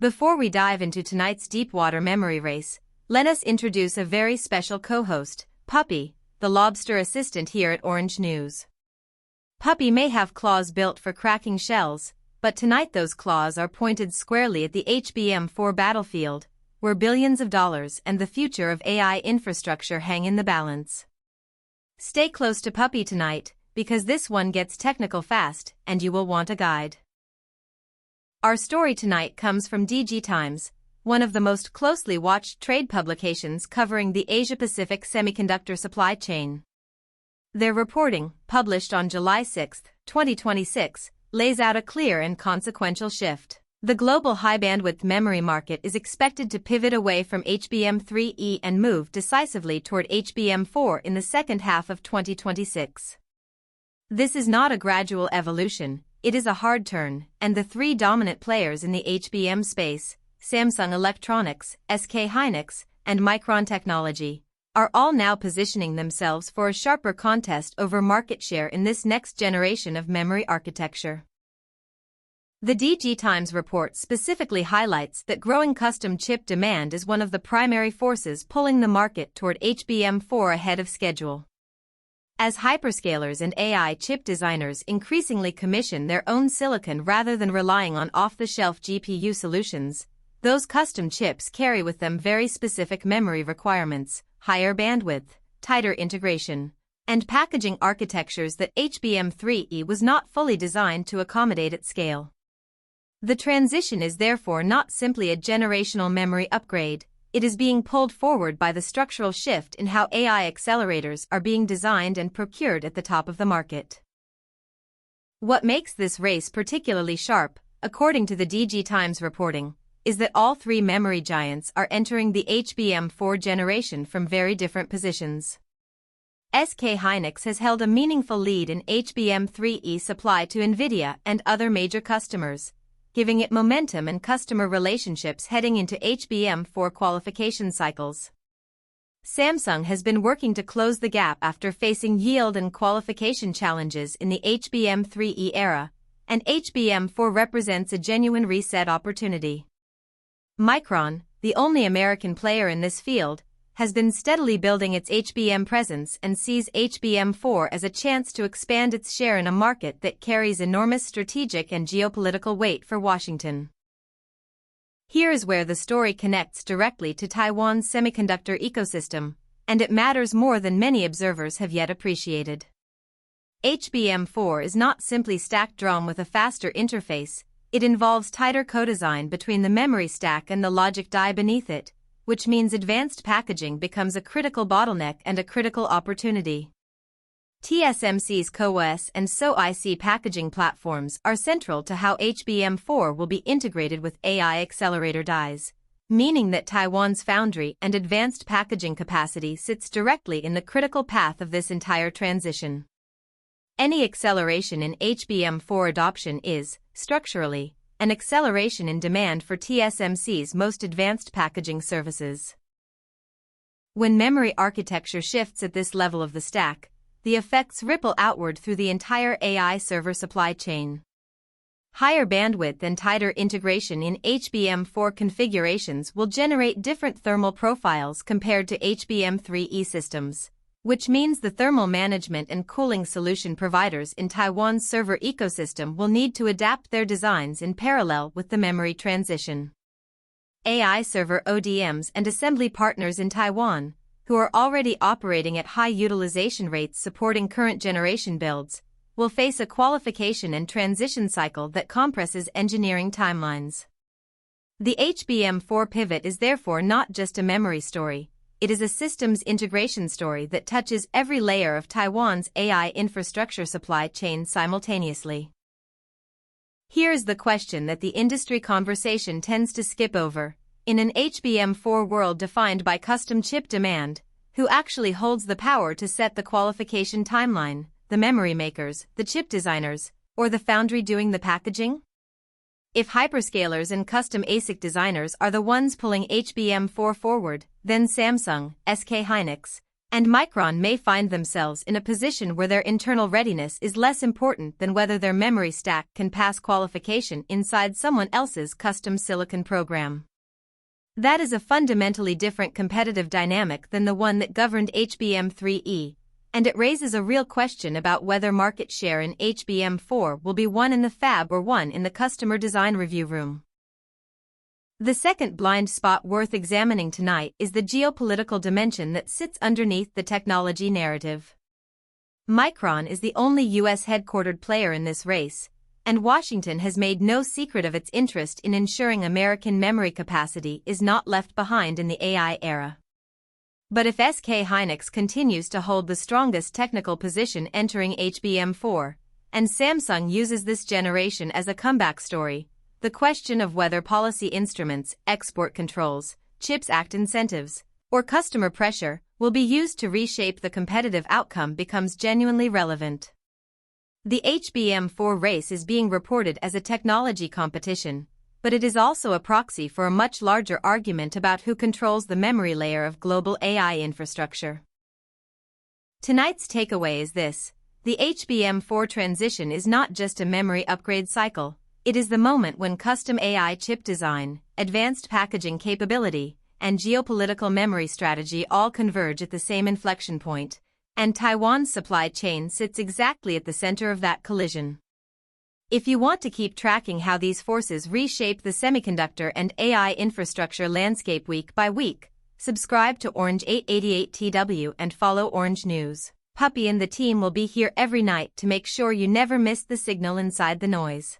Before we dive into tonight's deep-water memory race, let us introduce a very special co-host, Puppy, the lobster assistant here at Orange News. Puppy may have claws built for cracking shells, but tonight those claws are pointed squarely at the HBM4 battlefield, where billions of dollars and the future of AI infrastructure hang in the balance. Stay close to Puppy tonight, because this one gets technical fast, and you will want a guide. Our story tonight comes from DigiTimes, one of the most closely watched trade publications covering the Asia-Pacific semiconductor supply chain. Their reporting, published on July 6, 2026, lays out a clear and consequential shift. The global high-bandwidth memory market is expected to pivot away from HBM3E and move decisively toward HBM4 in the second half of 2026. This is not a gradual evolution, it is a hard turn, and the three dominant players in the HBM space, Samsung Electronics, SK Hynix, and Micron Technology, are all now positioning themselves for a sharper contest over market share in this next generation of memory architecture. The DigiTimes report specifically highlights that growing custom chip demand is one of the primary forces pulling the market toward HBM4 ahead of schedule. As hyperscalers and AI chip designers increasingly commission their own silicon rather than relying on off-the-shelf GPU solutions, those custom chips carry with them very specific memory requirements, higher bandwidth, tighter integration, and packaging architectures that HBM3E was not fully designed to accommodate at scale. The transition is therefore not simply a generational memory upgrade, it is being pulled forward by the structural shift in how AI accelerators are being designed and procured at the top of the market. What makes this race particularly sharp, according to the DigiTimes reporting, is that all three memory giants are entering the HBM4 generation from very different positions. SK Hynix has held a meaningful lead in HBM3E supply to NVIDIA and other major customers, giving it momentum and customer relationships heading into HBM4 qualification cycles. Samsung has been working to close the gap after facing yield and qualification challenges in the HBM3E era, and HBM4 represents a genuine reset opportunity. Micron, the only American player in this field, has been steadily building its HBM presence and sees HBM4 as a chance to expand its share in a market that carries enormous strategic and geopolitical weight for Washington. Here is where the story connects directly to Taiwan's semiconductor ecosystem, and it matters more than many observers have yet appreciated. HBM4 is not simply stacked DRAM with a faster interface, it involves tighter co-design between the memory stack and the logic die beneath it, which means advanced packaging becomes a critical bottleneck and a critical opportunity. TSMC's CoWoS and SoIC packaging platforms are central to how HBM4 will be integrated with AI accelerator dies, meaning that Taiwan's foundry and advanced packaging capacity sits directly in the critical path of this entire transition. Any acceleration in HBM4 adoption is, structurally, an acceleration in demand for TSMC's most advanced packaging services. When memory architecture shifts at this level of the stack, the effects ripple outward through the entire AI server supply chain. Higher bandwidth and tighter integration in HBM4 configurations will generate different thermal profiles compared to HBM3E systems, which means the thermal management and cooling solution providers in Taiwan's server ecosystem will need to adapt their designs in parallel with the memory transition. AI server ODMs and assembly partners in Taiwan, who are already operating at high utilization rates supporting current generation builds, will face a qualification and transition cycle that compresses engineering timelines. The HBM4 pivot is therefore not just a memory story, it is a systems integration story that touches every layer of Taiwan's AI infrastructure supply chain simultaneously. Here is the question that the industry conversation tends to skip over. In an HBM4 world defined by custom chip demand, who actually holds the power to set the qualification timeline, the memory makers, the chip designers, or the foundry doing the packaging? If hyperscalers and custom ASIC designers are the ones pulling HBM4 forward, then Samsung, SK Hynix, and Micron may find themselves in a position where their internal readiness is less important than whether their memory stack can pass qualification inside someone else's custom silicon program. That is a fundamentally different competitive dynamic than the one that governed HBM3E, and it raises a real question about whether market share in HBM4 will be won in the fab or won in the customer design review room. The second blind spot worth examining tonight is the geopolitical dimension that sits underneath the technology narrative. Micron is the only US-headquartered player in this race, and Washington has made no secret of its interest in ensuring American memory capacity is not left behind in the AI era. But if SK Hynix continues to hold the strongest technical position entering HBM4, and Samsung uses this generation as a comeback story, the question of whether policy instruments, export controls, CHIPS Act incentives, or customer pressure will be used to reshape the competitive outcome becomes genuinely relevant. The HBM4 race is being reported as a technology competition, but it is also a proxy for a much larger argument about who controls the memory layer of global AI infrastructure. Tonight's takeaway is this: the HBM4 transition is not just a memory upgrade cycle. It is the moment when custom AI chip design, advanced packaging capability, and geopolitical memory strategy all converge at the same inflection point, and Taiwan's supply chain sits exactly at the center of that collision. If you want to keep tracking how these forces reshape the semiconductor and AI infrastructure landscape week by week, subscribe to Orange888tw and follow Orange News. Puppy and the team will be here every night to make sure you never miss the signal inside the noise.